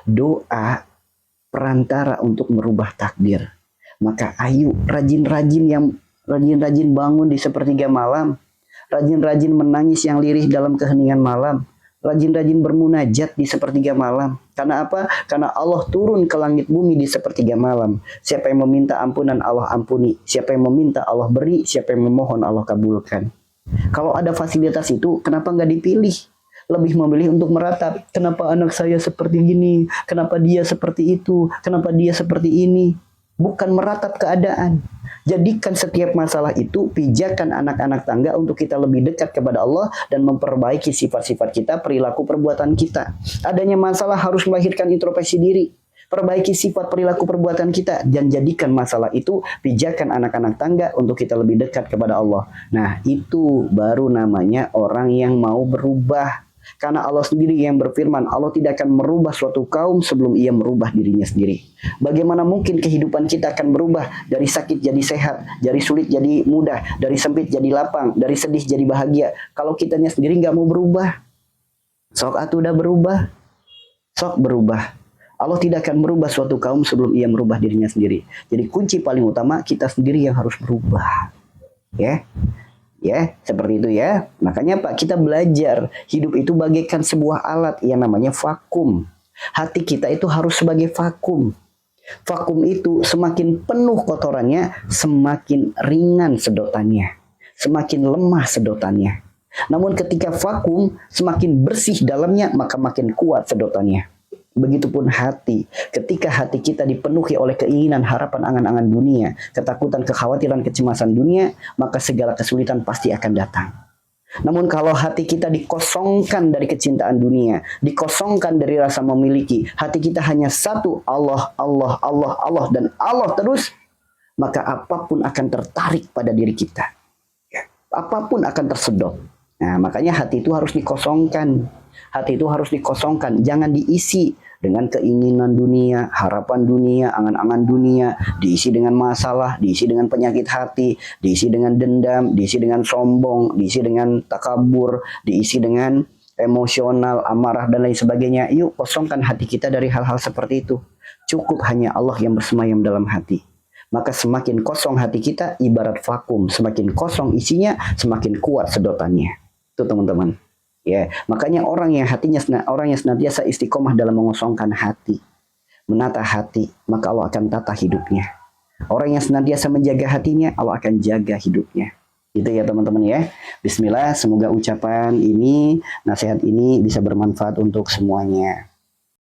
Doa perantara untuk merubah takdir. Maka ayo rajin-rajin bangun di sepertiga malam, rajin-rajin menangis yang lirih dalam keheningan malam, rajin-rajin bermunajat di sepertiga malam. Karena apa? Karena Allah turun ke langit bumi di sepertiga malam. Siapa yang meminta ampunan, Allah ampuni. Siapa yang meminta, Allah beri. Siapa yang memohon, Allah kabulkan. Kalau ada fasilitas itu, kenapa nggak dipilih? Lebih memilih untuk meratap. Kenapa anak saya seperti gini? Kenapa dia seperti itu? Kenapa dia seperti ini? Bukan meratap keadaan. Jadikan setiap masalah itu pijakan anak-anak tangga untuk kita lebih dekat kepada Allah dan memperbaiki sifat-sifat kita, perilaku perbuatan kita. Adanya masalah harus melahirkan introspeksi diri. Perbaiki sifat perilaku perbuatan kita dan jadikan masalah itu pijakan anak-anak tangga untuk kita lebih dekat kepada Allah. Nah, itu baru namanya orang yang mau berubah. Karena Allah sendiri yang berfirman, Allah tidak akan merubah suatu kaum sebelum ia merubah dirinya sendiri. Bagaimana mungkin kehidupan kita akan berubah dari sakit jadi sehat, dari sulit jadi mudah, dari sempit jadi lapang, dari sedih jadi bahagia, kalau kitanya sendiri nggak mau berubah? Sok atuh udah berubah, sok berubah. Allah tidak akan merubah suatu kaum sebelum ia merubah dirinya sendiri. Jadi kunci paling utama kita sendiri yang harus berubah. Ya, seperti itu ya. Makanya Pak, kita belajar hidup itu bagaikan sebuah alat yang namanya vakum. Hati kita itu harus sebagai vakum. Vakum itu semakin penuh kotorannya, semakin ringan sedotannya, semakin lemah sedotannya. Namun ketika vakum, semakin bersih dalamnya, maka makin kuat sedotannya. Begitupun hati. Ketika hati kita dipenuhi oleh keinginan, harapan, angan-angan dunia, ketakutan, kekhawatiran, kecemasan dunia, maka segala kesulitan pasti akan datang. Namun kalau hati kita dikosongkan dari kecintaan dunia, dikosongkan dari rasa memiliki, hati kita hanya satu, Allah, Allah, Allah, Allah, dan Allah terus, maka apapun akan tertarik pada diri kita. Apapun akan tersedot. Nah, makanya hati itu harus dikosongkan. Hati itu harus dikosongkan, jangan diisi dengan keinginan dunia, harapan dunia, angan-angan dunia, diisi dengan masalah, diisi dengan penyakit hati, diisi dengan dendam, diisi dengan sombong, diisi dengan takabur, diisi dengan emosional, amarah, dan lain sebagainya. Yuk kosongkan hati kita dari hal-hal seperti itu. Cukup hanya Allah yang bersemayam dalam hati. Maka semakin kosong hati kita ibarat vakum, semakin kosong isinya, semakin kuat sedotannya. Itu teman-teman. Ya, makanya orang yang senantiasa istiqomah dalam mengosongkan hati, menata hati, maka Allah akan tata hidupnya. Orang yang senantiasa menjaga hatinya, Allah akan jaga hidupnya. Gitu ya teman-teman ya. Bismillah, semoga ucapan ini, nasihat ini bisa bermanfaat untuk semuanya.